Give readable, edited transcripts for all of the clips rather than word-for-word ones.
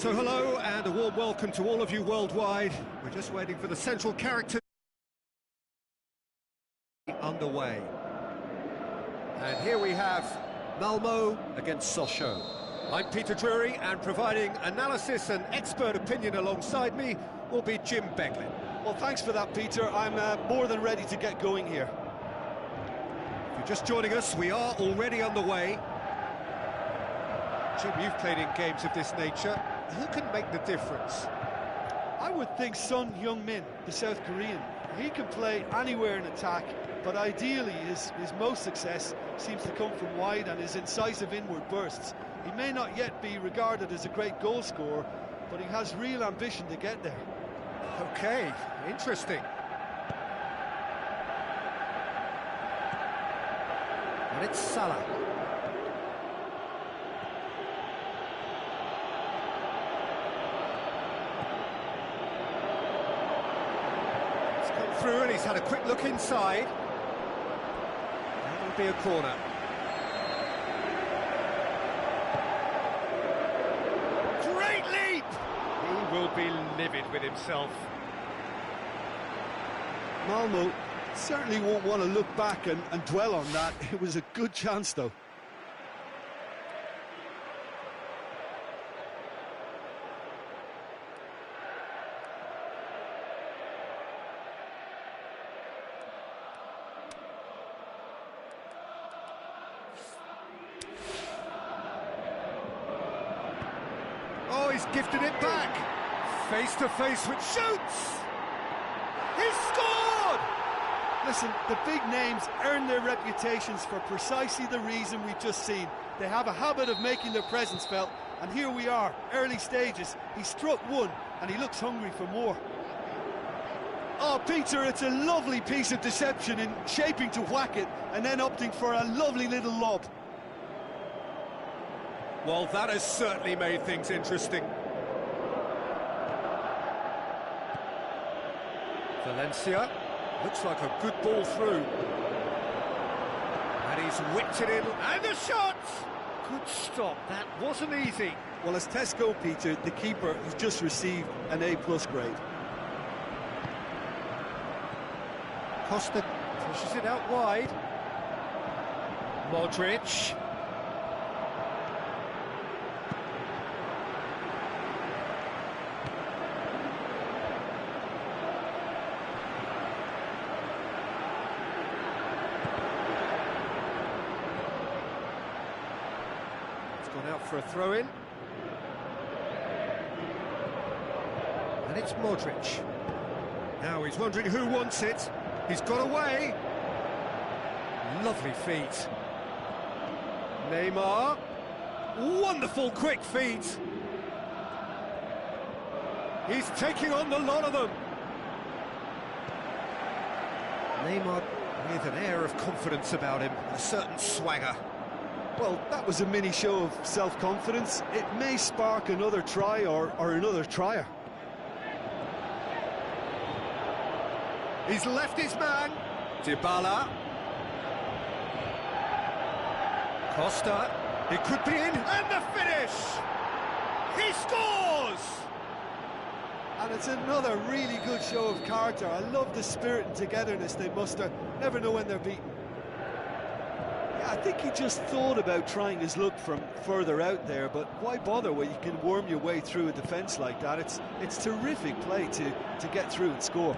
So hello and a warm welcome to all of you worldwide. We're just waiting for the central character underway. And here we have Malmo against Sochaux. I'm Peter Drury, and providing analysis and expert opinion alongside me will be Jim Beglin. Well, thanks for that, Peter. I'm more than ready to get going here. If you're just joining us, we are already underway. Jim, you've played in games of this nature. Who can make the difference? I would think Son Heung-min, the South Korean. He can play anywhere in attack, but ideally his most success seems to come from wide and his incisive inward bursts. He may not yet be regarded as a great goal scorer, but he has real ambition to get there. Okay, interesting. And it's Salah. He's come through and he's had a quick look inside. That'll be a corner. Great leap! He will be livid with himself. Malmo certainly won't want to look back and dwell on that. It was a good chance, though. Oh, he's gifted it back. Face to face with shoots. He's scored! Listen, the big names earn their reputations for precisely the reason we've just seen. They have a habit of making their presence felt, and here we are, early stages. He struck one, and he looks hungry for more. Oh, Peter, it's a lovely piece of deception in shaping to whack it, and then opting for a lovely little lob. Well, that has certainly made things interesting. Valencia, looks like a good ball through. And he's whipped it in, and the shot! Good stop, that wasn't easy. Well, as tests go, Peter, the keeper has just received an A+ grade. Costa pushes it out wide. Modric. Gone out for a throw-in. And it's Modric. Now he's wondering who wants it. He's got away. Lovely feet. Neymar. Wonderful quick feet. He's taking on the lot of them. Neymar with an air of confidence about him, a certain swagger. Well, that was a mini show of self-confidence. It may spark another try or another trier. He's left his man. Dybala. Costa. It could be in. And the finish! He scores! And it's another really good show of character. I love the spirit and togetherness they muster. Never know when they're beaten. I think he just thought about trying his luck from further out there, but why bother when you can worm your way through a defence like that? It's terrific play to get through and score.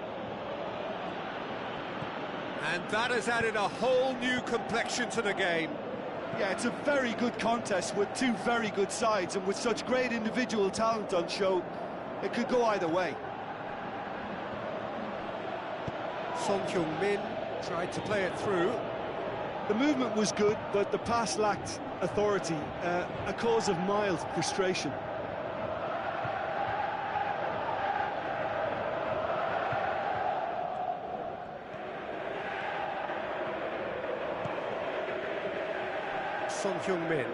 And that has added a whole new complexion to the game. Yeah, it's a very good contest with two very good sides, and with such great individual talent on show, it could go either way. Son Heung-min tried to play it through. The movement was good, but the pass lacked authority, a cause of mild frustration. Son Heung-min.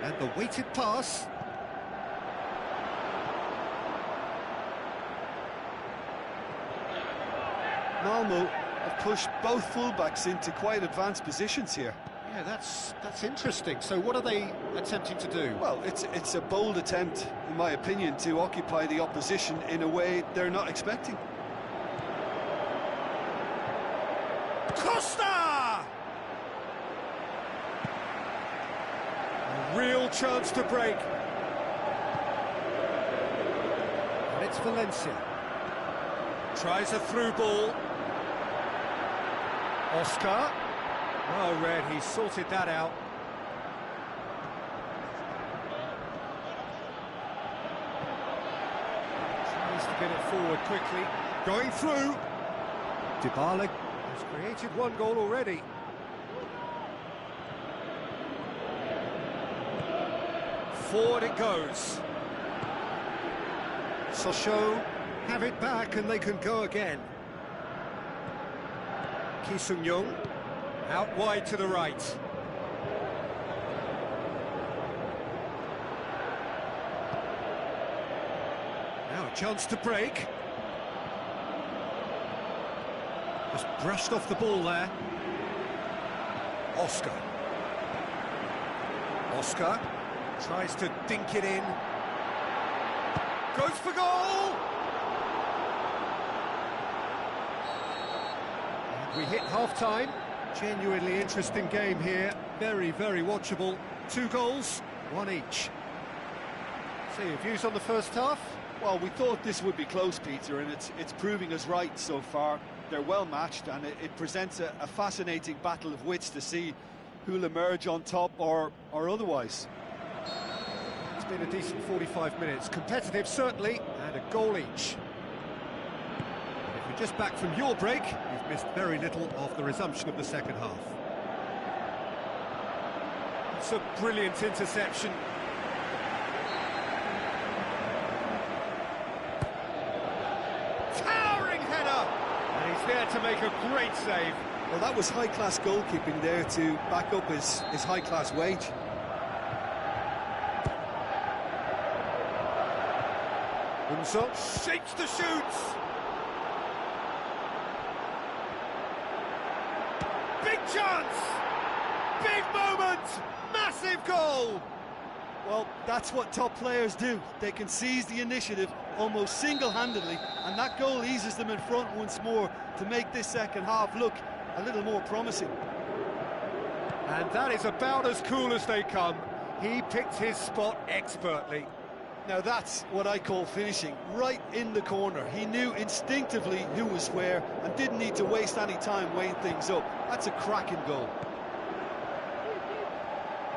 And the weighted pass. Malmo have pushed both fullbacks into quite advanced positions here. Yeah, that's interesting. So what are they attempting to do? Well, it's a bold attempt, in my opinion, to occupy the opposition in a way they're not expecting. Costa! A real chance to break. And it's Valencia. Tries a through ball. Oscar. Oh, Red, he sorted that out. Tries to get it forward quickly. Going through. Dybala has created one goal already. Forward it goes. Sochaux have it back and they can go again. Ki Sung-young out wide to the right. Now a chance to break. Just brushed off the ball there. Oscar. Oscar tries to dink it in. Goes for goal! And we hit half-time. Genuinely interesting game here. Very, very watchable. 2 goals, 1 each. So your views on the first half? Well, we thought this would be close, Peter, and it's proving us right so far. They're well matched, and it presents a fascinating battle of wits to see who'll emerge on top or otherwise. It's been a decent 45 minutes. Competitive, certainly, and a goal each. And if you're just back from your break, you've missed very little of the resumption of the second half. It's a brilliant interception. Towering header! And he's there to make a great save. Well, that was high-class goalkeeping there to back up his high-class wage. Unso shakes the shoots. Big chance! Big moment! Massive goal! Well, that's what top players do. They can seize the initiative almost single-handedly, and that goal eases them in front once more to make this second half look a little more promising. And that is about as cool as they come. He picked his spot expertly. Now that's what I call finishing, right in the corner. He knew instinctively who was where and didn't need to waste any time weighing things up. That's a cracking goal.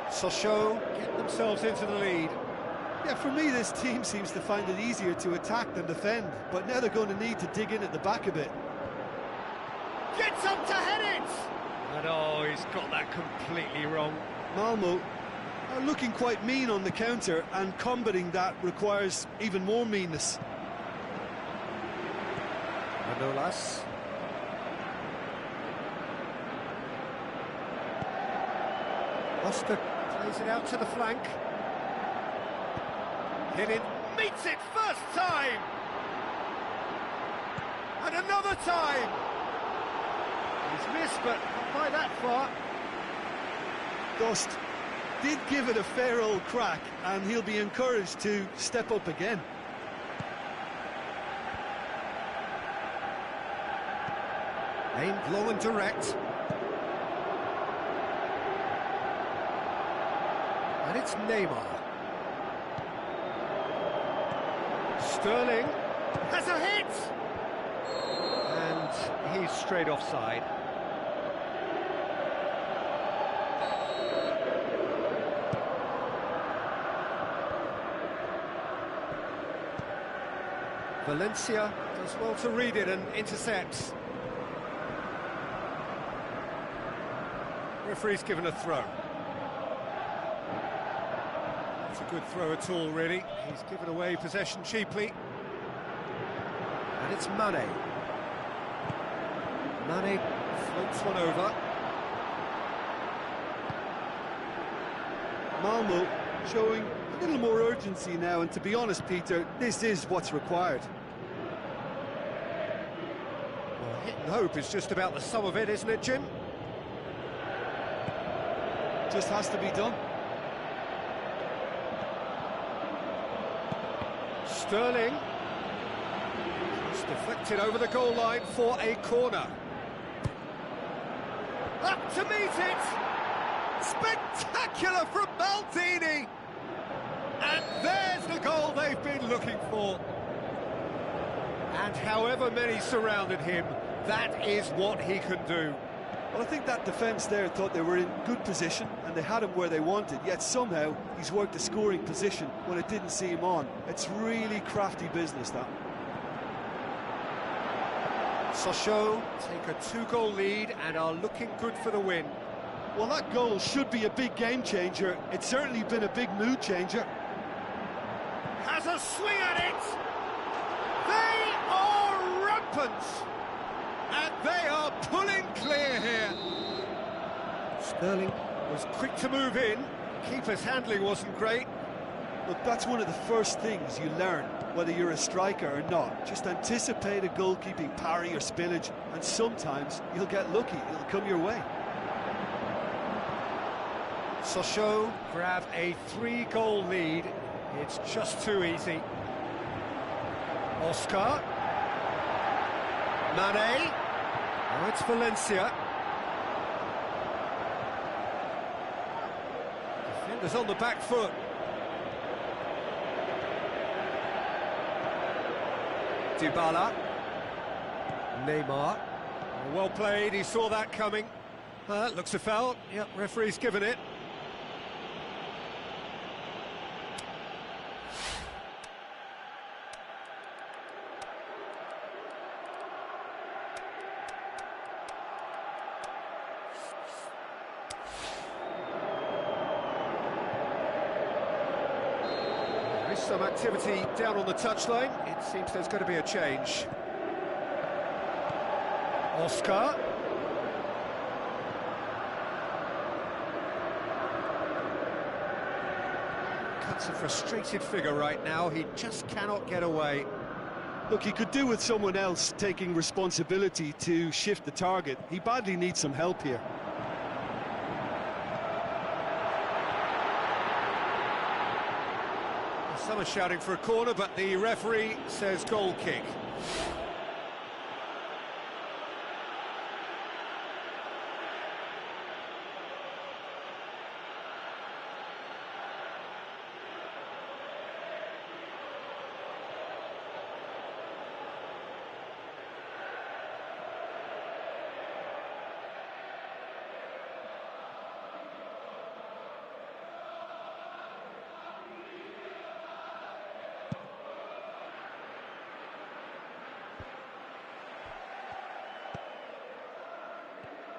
Sochaux get themselves into the lead. Yeah, for me this team seems to find it easier to attack than defend, but now they're going to need to dig in at the back a bit. Gets up to head it! And oh, he's got that completely wrong. Malmo are looking quite mean on the counter, and combating that requires even more meanness. Manolas. Oscar plays it out to the flank. Hit it, meets it first time! And another time! He's missed, but not by that far. Dost did give it a fair old crack, and he'll be encouraged to step up again. Aimed long and direct. And it's Neymar. Sterling has a hit! And he's straight offside. Valencia does well to read it and intercepts. Referee's given a throw. It's a good throw at all, really. He's given away possession cheaply. And it's Mane. Mane floats one over. Malmo showing a little more urgency now, and to be honest, Peter, this is what's required. Well, hit and hope is just about the sum of it, isn't it, Jim? Just has to be done. Sterling. It's deflected over the goal line for a corner. Up to meet it! Spectacular from Maldini! And there's the goal they've been looking for. And however many surrounded him, that is what he can do. Well, I think that defence there thought they were in good position and they had him where they wanted, yet somehow he's worked a scoring position when it didn't see him on. It's really crafty business, that. Sochaux take a 2-goal lead and are looking good for the win. Well, that goal should be a big game changer. It's certainly been a big mood changer. Has a swing at it! They are rampant! And they are pulling clear here. Sterling was quick to move in. Keeper's handling wasn't great. Look, that's one of the first things you learn, whether you're a striker or not. Just anticipate a goalkeeping parry or spillage, and sometimes you'll get lucky. It'll come your way. Sochaux grab a 3-goal lead. It's just too easy. Oscar. Mane. Now it's Valencia. Defenders on the back foot. Dybala. Neymar. Well played, he saw that coming. Looks a foul. Yep, referee's given it. Some activity down on the touchline. It seems there's going to be a change. Oscar. Cuts a frustrated figure right now. He just cannot get away. Look, he could do with someone else taking responsibility to shift the target. He badly needs some help here. Some are shouting for a corner, but the referee says goal kick.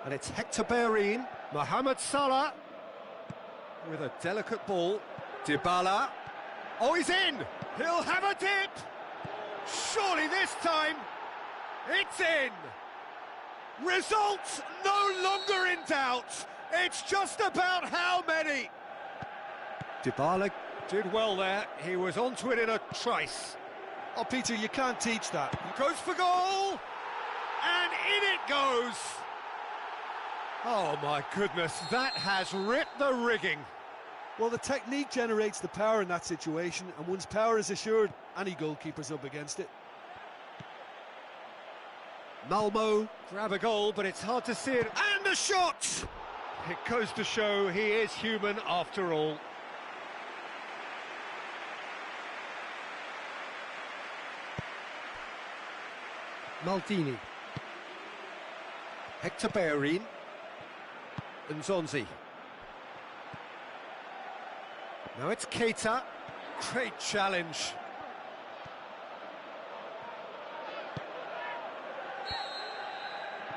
And it's Hector Bellerin, Mohamed Salah, with a delicate ball. Dybala. Oh, he's in! He'll have a dip! Surely this time, it's in! Results no longer in doubt. It's just about how many. Dybala did well there. He was onto it in a trice. Oh, Peter, you can't teach that. He goes for goal! And in it goes! Oh my goodness, that has ripped the rigging. Well, the technique generates the power in that situation, and once power is assured, any goalkeeper's up against it. Malmo grab a goal, but it's hard to see it. And a shot! It goes to show he is human after all. Maldini. Hector Bellerin. Nzonzi. Now it's Keita. Great challenge.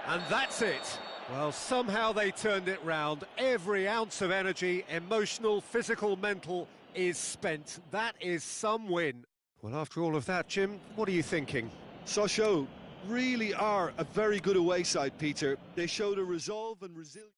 And that's it. Well, somehow they turned it round. Every ounce of energy, emotional, physical, mental, is spent. That is some win. Well, after all of that, Jim, what are you thinking? Sochaux really are a very good away side, Peter. They showed a resolve and resilience.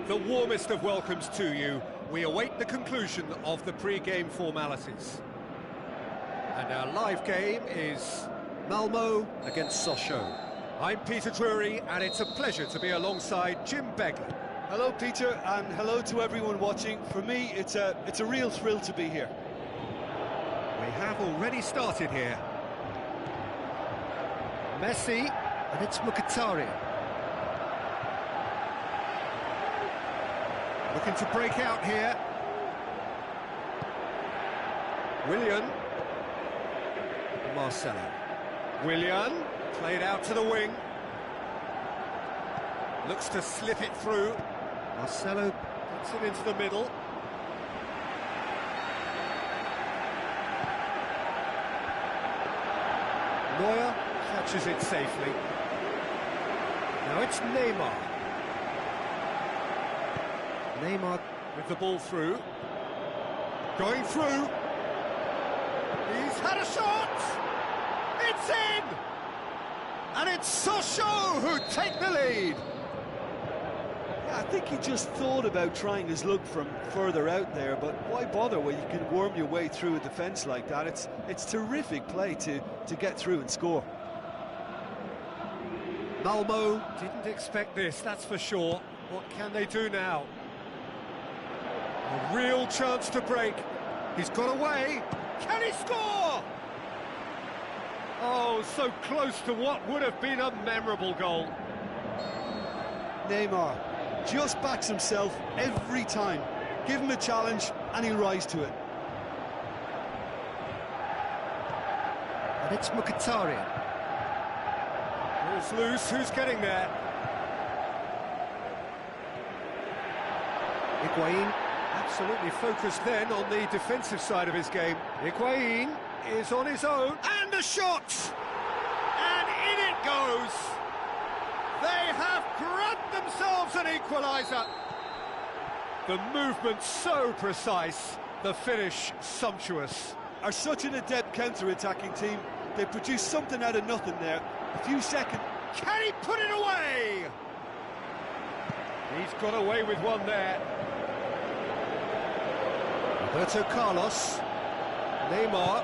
the warmest of welcomes to you. We await the conclusion of the pre-game formalities. And our live game is Malmo against Sochaux. I'm Peter Drury, and it's a pleasure to be alongside Jim Begley. Hello, Peter, and hello to everyone watching. For me, it's a real thrill to be here. We have already started here. Messi, and it's Mkhitaryan. Looking to break out here. Willian. Marcelo. Willian, played out to the wing. Looks to slip it through. Marcelo gets it into the middle. Neuer catches it safely. Now it's Neymar. Neymar with the ball through. Going through. He's had a shot! It's in! And it's Sochaux who take the lead. Yeah, I think he just thought about trying his luck from further out there, but why bother when you can worm your way through a defence like that? It's terrific play to get through and score. Malmo didn't expect this, that's for sure. What can they do now? A real chance to break. He's got away. Can he score? Oh, so close to what would have been a memorable goal. Neymar just backs himself every time. Give him a challenge and he'll rise to it. And it's Mkhitaryan. Ball's loose, who's getting there? Higuain, absolutely focused then on the defensive side of his game. Higuain is on his own, and a shot! And in it goes! They have grabbed themselves an equaliser. The movement so precise, the finish sumptuous. Are such an adept counter-attacking team. They produce something out of nothing there. A few seconds. Can he put it away? He's got away with one there. Roberto Carlos. Neymar.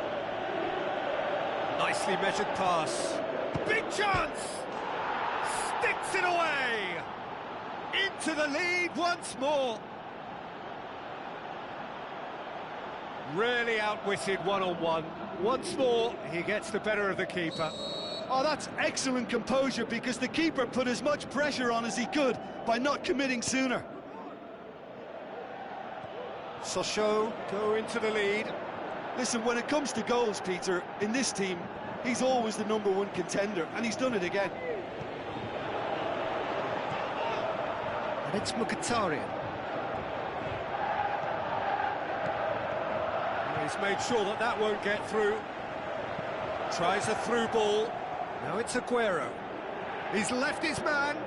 Nicely measured pass. Big chance! Sticks it away! Into the lead once more. Really outwitted one-on-one. Once more, he gets the better of the keeper. Oh, that's excellent composure, because the keeper put as much pressure on as he could by not committing sooner. Sochaux go into the lead. Listen, when it comes to goals, Peter, in this team, he's always the #1 contender, and he's done it again. And it's Mkhitaryan. He's made sure that that won't get through. Tries a through ball. Now it's Aguero. He's left his man.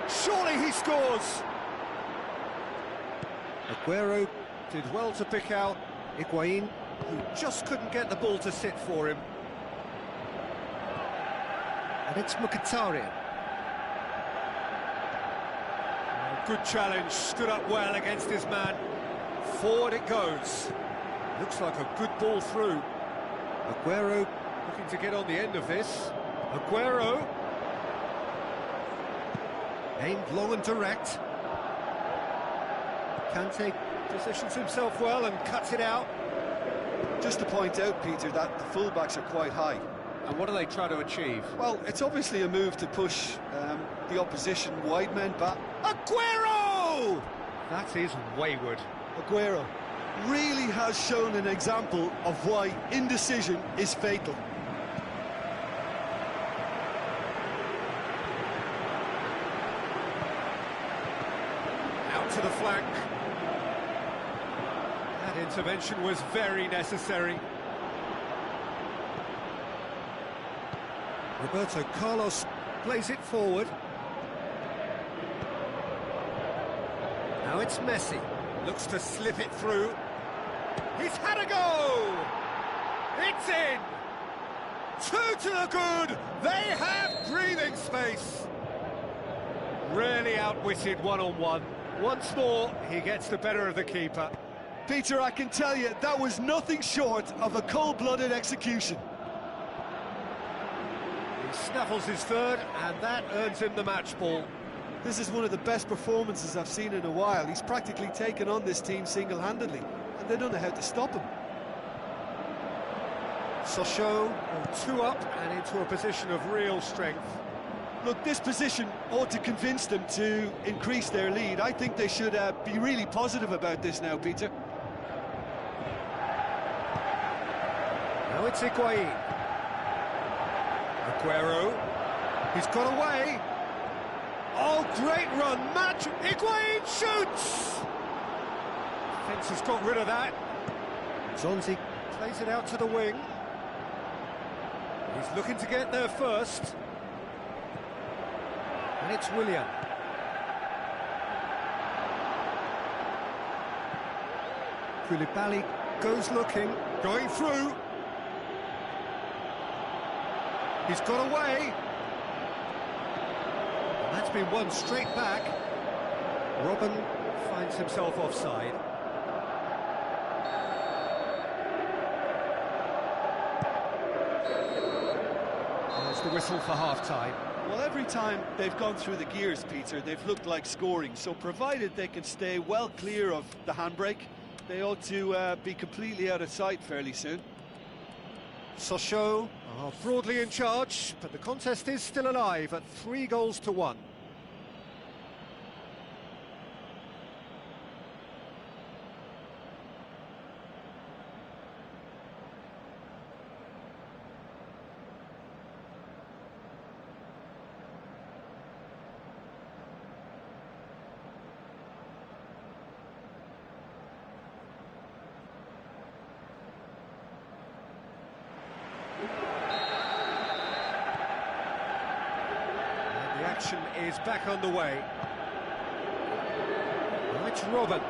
Surely he scores. Aguero did well to pick out Higuain, who just couldn't get the ball to sit for him. And it's Mkhitaryan. Good challenge, stood up well against his man. Forward it goes. Looks like a good ball through. Aguero looking to get on the end of this. Aguero. Aimed long and direct. Kante positions himself well and cuts it out. Just to point out, Peter, that the fullbacks are quite high. And what do they try to achieve? Well, it's obviously a move to push the opposition wide men back. Aguero! That is wayward. Aguero really has shown an example of why indecision is fatal. Out to the flank. That intervention was very necessary. Roberto Carlos plays it forward. Now it's Messi. Looks to slip it through. He's had a go! It's in! Two to the good! They have breathing space! Really outwitted one-on-one. Once more, he gets the better of the keeper. Peter, I can tell you, that was nothing short of a cold-blooded execution. He snaffles his third, and that earns him the match ball. This is one of the best performances I've seen in a while. He's practically taken on this team single-handedly, and they don't know how to stop him. Sochaux, 2 up and into a position of real strength. Look, this position ought to convince them to increase their lead. I think they should be really positive about this now, Peter. Now it's Higuain. Aguero. He's got away. Oh, great run. Match. Higuain shoots. Defence has got rid of that. Zonzi plays it out to the wing. He's looking to get there first. And it's Willian. Koulibaly goes looking, going through. He's got away. And that's been won straight back. Robben finds himself offside. There's the whistle for half-time. Well, every time they've gone through the gears, Peter, they've looked like scoring. So provided they can stay well clear of the handbrake, they ought to be completely out of sight fairly soon. Sochaux are broadly in charge, but the contest is still alive at 3-1. Action is back on the way. Now it's Robben.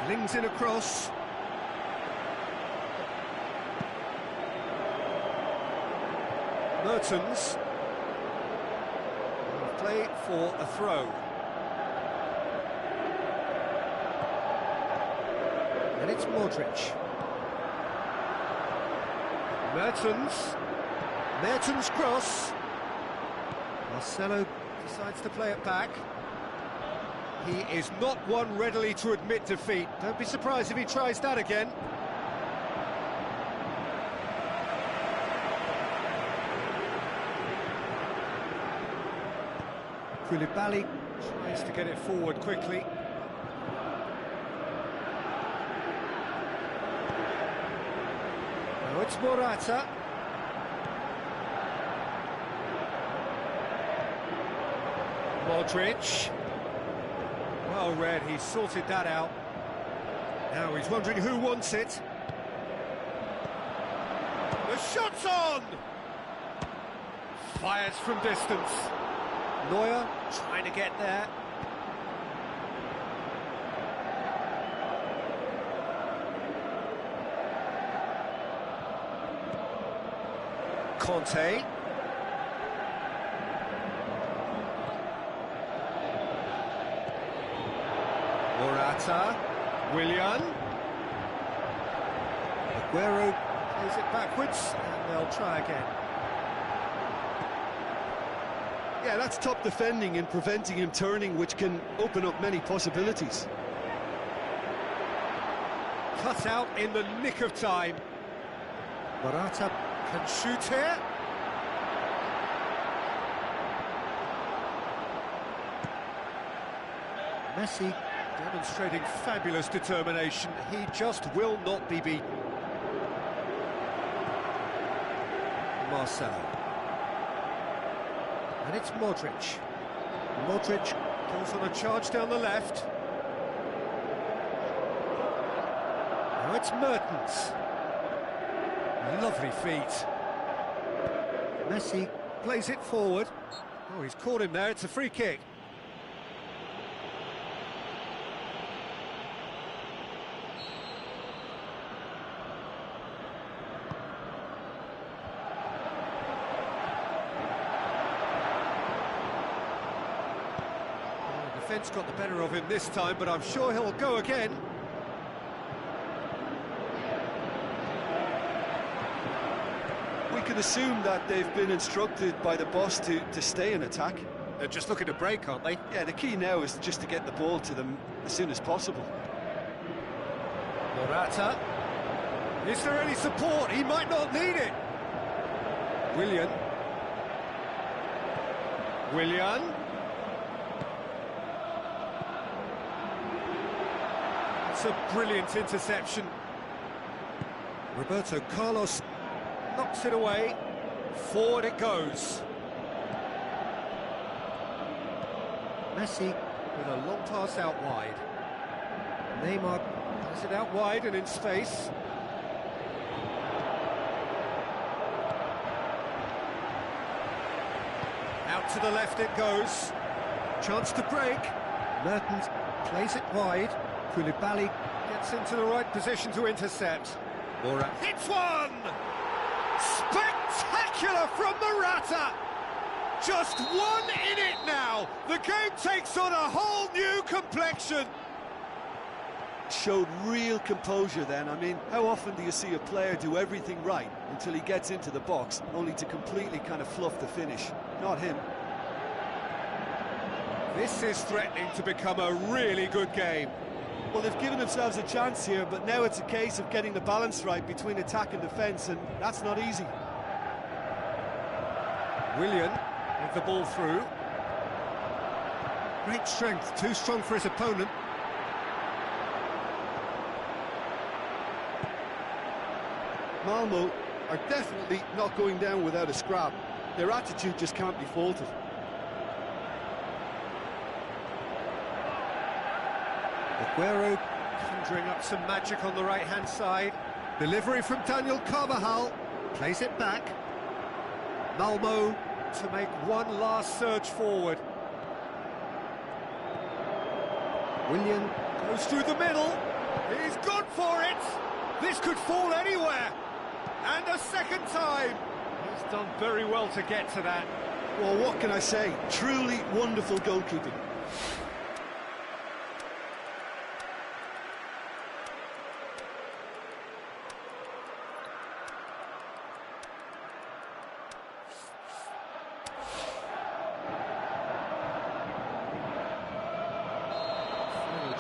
Flings in across. Mertens. Play for a throw. And it's Modric. Mertens cross. Marcelo decides to play it back. He is not one readily to admit defeat. Don't be surprised if he tries that again. Koulibaly tries to get it forward quickly. Now it's Morata. Modric. Well read, he sorted that out. Now he's wondering who wants it. The shot's on! Fires from distance. Neuer trying to get there. Conte. Morata, Willian. Aguero plays it backwards, and they'll try again. Yeah, that's top defending and preventing him turning, which can open up many possibilities. Cut out in the nick of time. Morata can shoot here. Messi demonstrating fabulous determination. He just will not be beaten. Marcelo. And it's Modric. Modric goes on a charge down the left. Now it's Mertens. Lovely feet. Messi plays it forward. Oh, he's caught him there. It's a free kick. Defence got the better of him this time, but I'm sure he'll go again. We can assume that they've been instructed by the boss to stay in attack. They're just looking to break, aren't they? Yeah, the key now is just to get the ball to them as soon as possible. Morata. Is there any support? He might not need it. Willian. It's a brilliant interception. Roberto Carlos knocks it away. Forward it goes. Messi with a long pass out wide. Neymar has it out wide and in space. Out to the left it goes. Chance to break. Mertens plays it wide. Koulibaly gets into the right position to intercept. Morata hits one! Spectacular from Morata! Just one in it now. The game takes on a whole new complexion. Showed real composure then. I mean, how often do you see a player do everything right until he gets into the box, only to completely kind of fluff the finish? Not him. This is threatening to become a really good game. Well, they've given themselves a chance here, but now it's a case of getting the balance right between attack and defence, and that's not easy. Willian with the ball through. Great strength, too strong for his opponent. Malmo are definitely not going down without a scrap. Their attitude just can't be faulted. Aguero conjuring up some magic on the right-hand side. Delivery from Daniel Carvajal. Plays it back. Malmo to make one last surge forward. Willian goes through the middle. He's gone for it. This could fall anywhere. And a second time. He's done very well to get to that. Well, what can I say? Truly wonderful goalkeeping.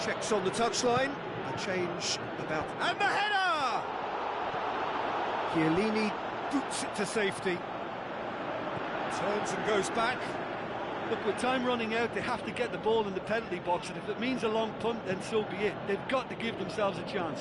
Checks on the touchline. A change about... And the header! Chiellini boots it to safety. Turns and goes back. Look, with time running out, they have to get the ball in the penalty box, and if it means a long punt, then so be it. They've got to give themselves a chance.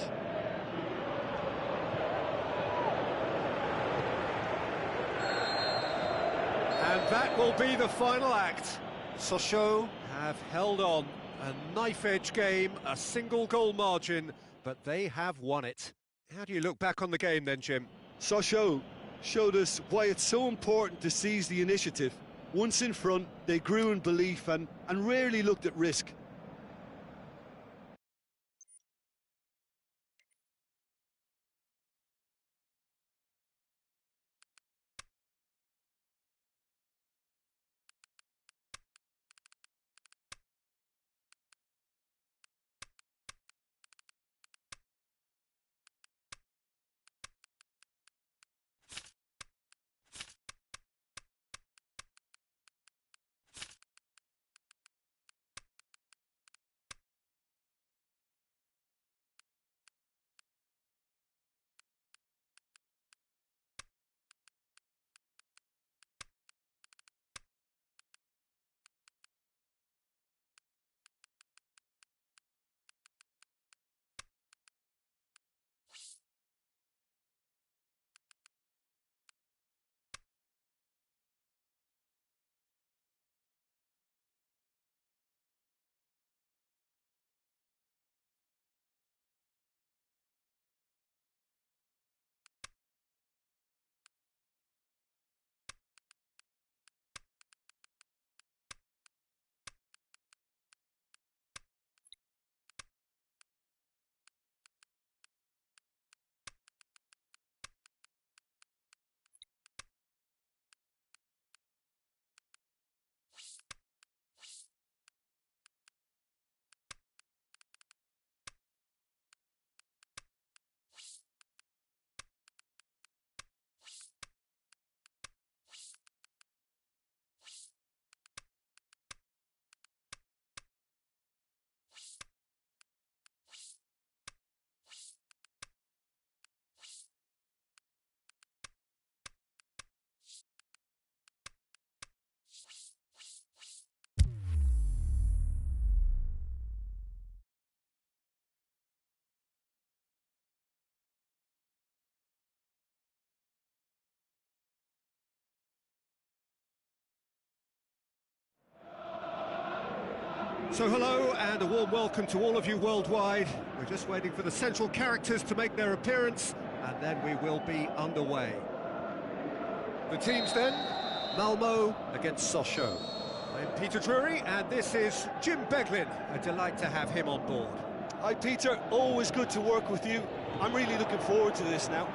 And that will be the final act. Sochaux have held on. A knife-edge game, a single goal margin, but they have won it. How do you look back on the game then, Jim? Sochaux showed us why it's so important to seize the initiative. Once in front, they grew in belief and rarely looked at risk. So hello and a warm welcome to all of you worldwide. We're just waiting for the central characters to make their appearance and then we will be underway. The teams then, Malmo against Sochaux. I'm Peter Drury and this is Jim Beglin. A delight to have him on board. Hi Peter, always good to work with you. I'm really looking forward to this now.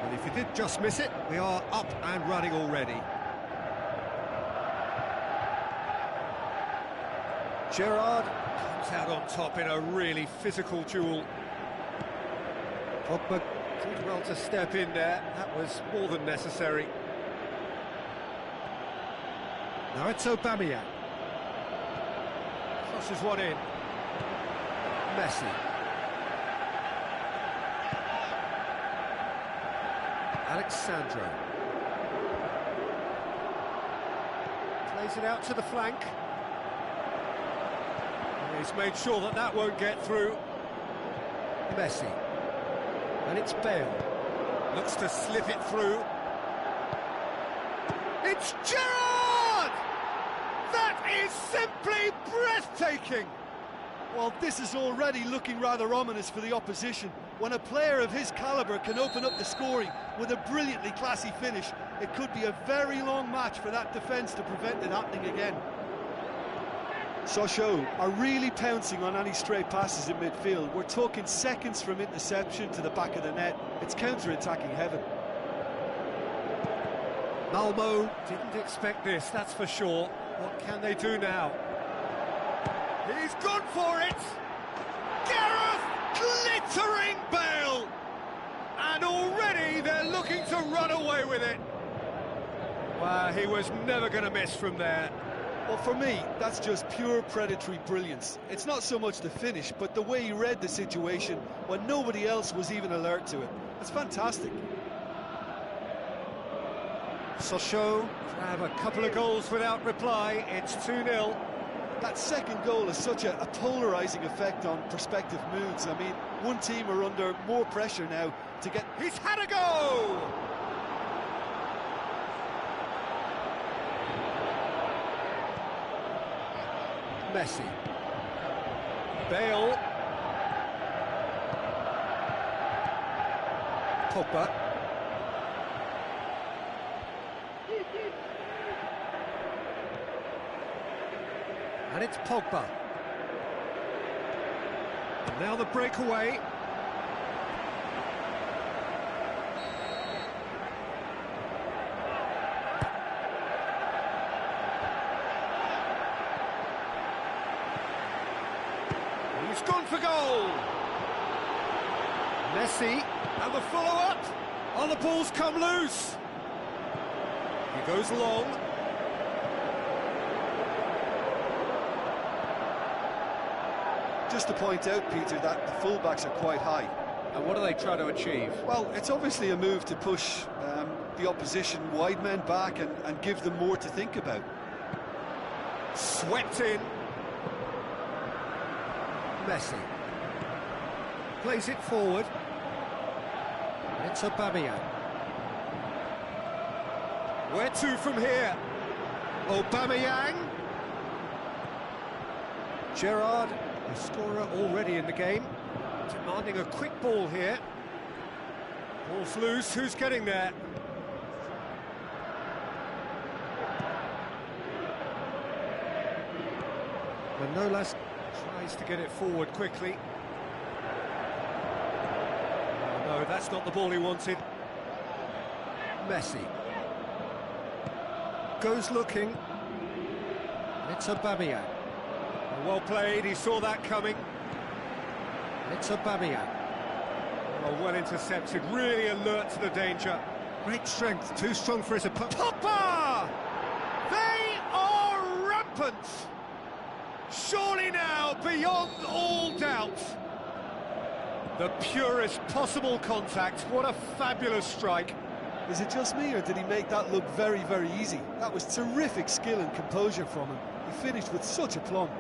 And if you did just miss it, we are up and running already. Gerrard comes out on top in a really physical duel. Pogba did well to step in there, that was more than necessary. Now it's Aubameyang. Crosses one in. Messi. Alexandro. Plays it out to the flank. He's made sure that that won't get through. Messi. And it's Bale. Looks to slip it through. It's Gerrard! That is simply breathtaking! Well, this is already looking rather ominous for the opposition. When a player of his calibre can open up the scoring with a brilliantly classy finish, it could be a very long match for that defence to prevent it happening again. Sochaux are really pouncing on any stray passes in midfield. We're talking seconds from interception to the back of the net. It's counter-attacking heaven. Malmo didn't expect this, that's for sure. What can they do now? He's gone for it! Gareth glittering Bale! And already they're looking to run away with it. Wow, he was never going to miss from there. Well, for me, that's just pure predatory brilliance. It's not so much the finish, but the way he read the situation when nobody else was even alert to it. It's fantastic. Sochaux have a couple of goals without reply. It's 2-0. That second goal has such a polarising effect on prospective moods. I mean, one team are under more pressure now to get... He's had a go! Messi. Bale. Pogba. And it's Pogba. And now the breakaway. He's gone for goal. Messi, and the follow-up. Oh, the ball's come loose. He goes long. Just to point out, Peter, that the fullbacks are quite high. And what are they trying to achieve? Well, it's obviously a move to push the opposition wide men back and give them more to think about. Swept in. Messi plays it forward. It's Aubameyang. Where to from here? Aubameyang. Gerrard, a scorer already in the game, demanding a quick ball here. Ball's loose. Who's getting there? Manolas tries to get it forward quickly. Oh, no, that's not the ball he wanted. Messi goes looking. It's Aubameyang. Well played, he saw that coming. It's Aubameyang. Oh, well intercepted, really alert to the danger. Great strength, too strong for his opponent. Pogba! They are rampant! Surely now, beyond all doubt. The purest possible contact, what a fabulous strike. Is it just me, or did he make that look very, very easy? That was terrific skill and composure from him. He finished with such aplomb.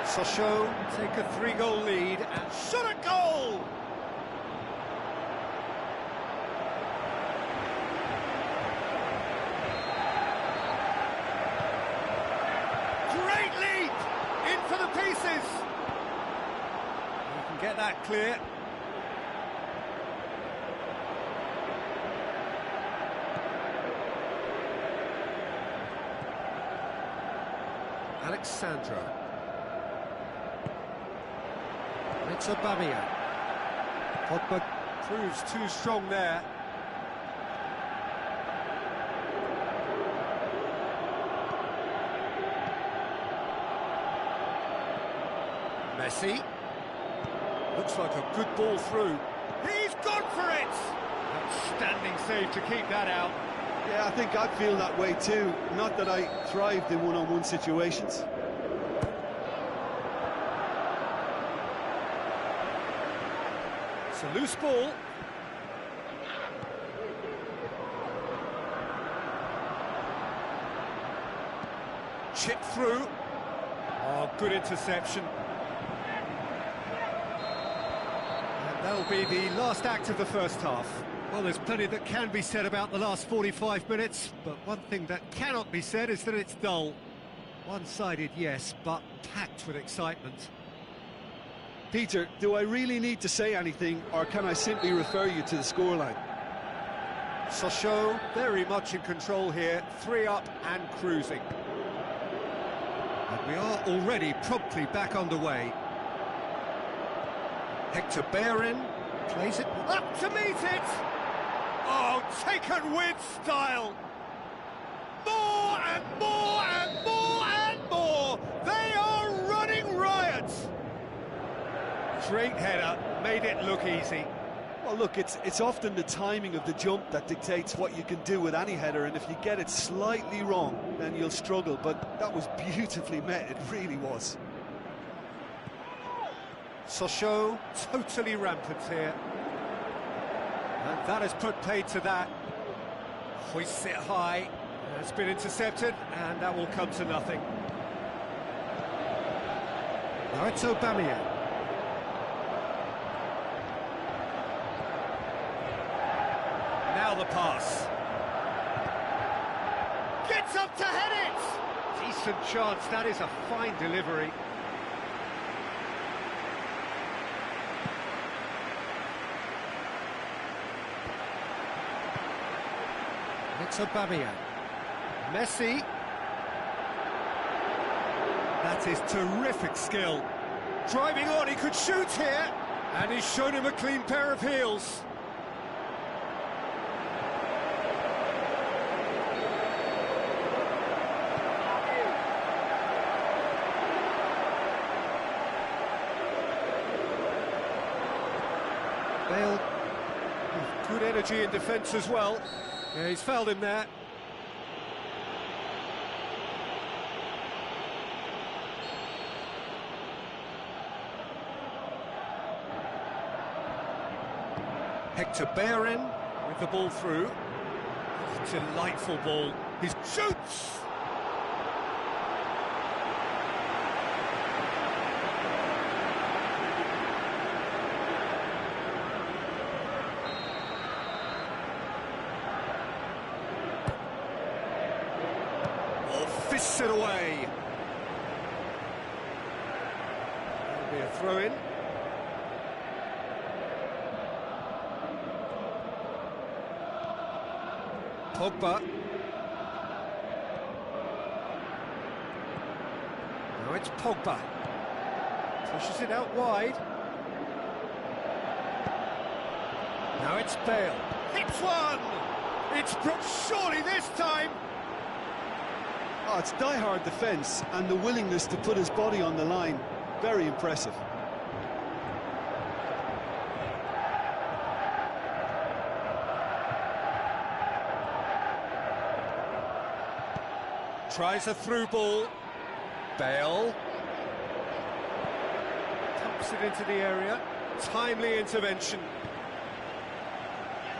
Sochaux take a 3-goal lead and shot a goal! get that clear. Alexandro. It's Aubameyang. Pogba proves too strong there. Messi. Looks like a good ball through. He's gone for it! Outstanding save to keep that out. Yeah, I think I'd feel that way too. Not that I thrived in one-on-one situations. It's a loose ball. Chip through. Oh, good interception. And that'll be the last act of the first half. Well, there's plenty that can be said about the last 45 minutes, but one thing that cannot be said is that it's dull. One-sided, yes, but packed with excitement. Peter, do I really need to say anything, or can I simply refer you to the scoreline? Sochaux very much in control here, 3 up and cruising. And we are already promptly back underway. Hector Bellerin plays it up to meet it! Oh, taken with style! More and more and more and more! They are running riot! Great header, made it look easy. Well, look, it's often the timing of the jump that dictates what you can do with any header, and if you get it slightly wrong, then you'll struggle, but that was beautifully met, it really was. Sochaux totally rampant here. And that has put paid to that. Hoists it high. It's been intercepted, and that will come to nothing. Now it's Aubameyang. Now the pass. Gets up to head it! Decent chance, that is a fine delivery. It's Aubameyang. Messi. That is terrific skill. Driving on, he could shoot here. And he's shown him a clean pair of heels. Bale with good energy in defence as well. Yeah, he's fouled him there. Hector Bellerin with the ball through. Oh, delightful ball. He shoots! Fists it away. That'll be a throw-in. Pogba. Now it's Pogba. Pushes it out wide. Now it's Bale. Hits one! It's Brooks, surely this time! Oh, it's die-hard defence and the willingness to put his body on the line. Very impressive. Tries a through ball. Bale. Dumps it into the area. Timely intervention.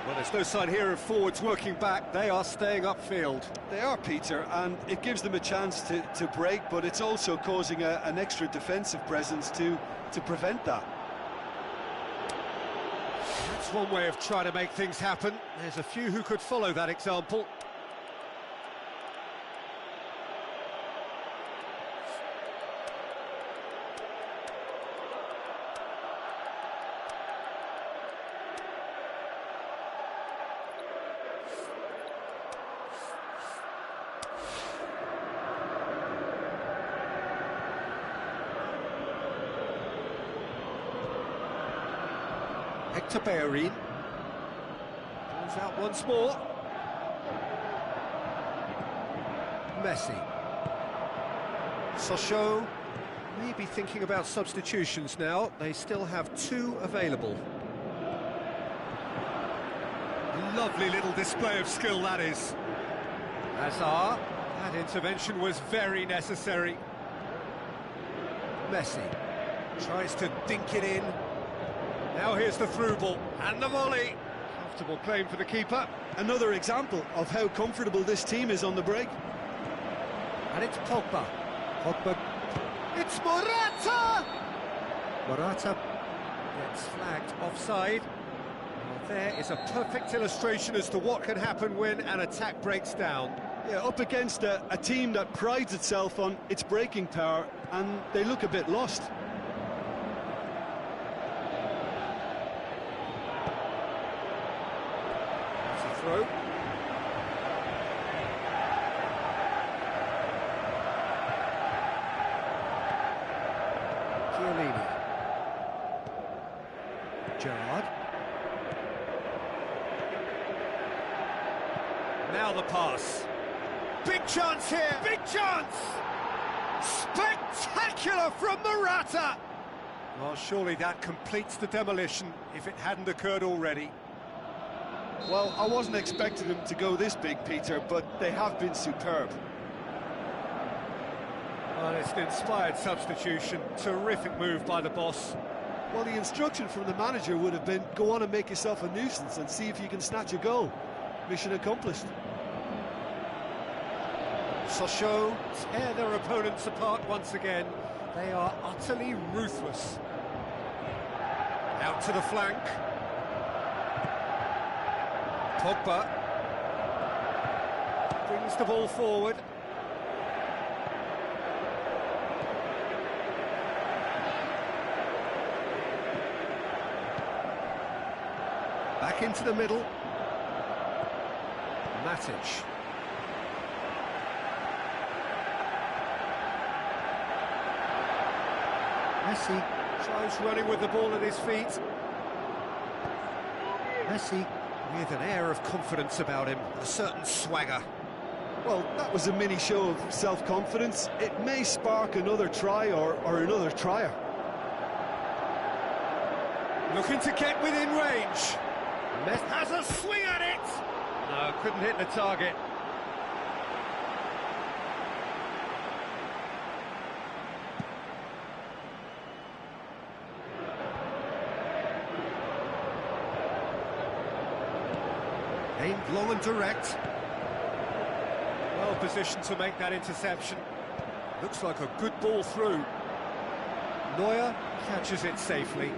Well, there's no sign here of forwards working back. They are staying upfield. They are, Peter, and it gives them a chance to break, but it's also causing an extra defensive presence to prevent that. That's one way of trying to make things happen. There's a few who could follow that example. to Bellerin. Goes out once more. Messi. Sochaux may be thinking about substitutions now. They still have 2 available. Lovely little display of skill, that is. Hazard. That intervention was very necessary. Messi tries to dink it in. Now here's the through ball and the volley. Comfortable claim for the keeper. Another example of how comfortable this team is on the break. And it's Pogba. Pogba. It's Morata! Morata gets flagged offside. Well, there is a perfect illustration as to what can happen when an attack breaks down. Yeah, up against a team that prides itself on its breaking power, and they look a bit lost. That's a throw. Chiellini. Gerrard. Now the pass. Big chance here, big chance! Spectacular from Morata! Well, surely that completes the demolition if it hadn't occurred already. Well, I wasn't expecting them to go this big, Peter, but they have been superb. Well, it's an inspired substitution. Terrific move by the boss. Well, the instruction from the manager would have been, go on and make yourself a nuisance and see if you can snatch a goal. Mission accomplished. Sochaux tear their opponents apart once again. They are utterly ruthless. Out to the flank. Pogba brings the ball forward. Back into the middle. Matic. Messi tries running with the ball at his feet. Messi with an air of confidence about him, a certain swagger. Well, that was a mini show of self-confidence. It may spark another try or another trier. Looking to get within range. Messi has a swing at it. No, couldn't hit the target. Aimed long and direct. Well positioned to make that interception. Looks like a good ball through. Neuer catches it safely.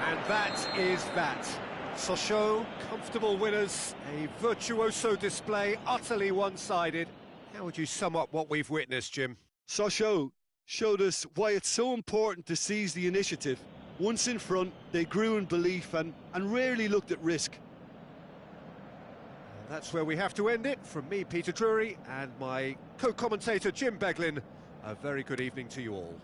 And that is that. Sochaux, comfortable winners. A virtuoso display, utterly one-sided. How would you sum up what we've witnessed, Jim? Sochaux showed us why it's so important to seize the initiative. Once in front, they grew in belief and rarely looked at risk. And that's where we have to end it. From me, Peter Drury, and my co-commentator, Jim Beglin, a very good evening to you all.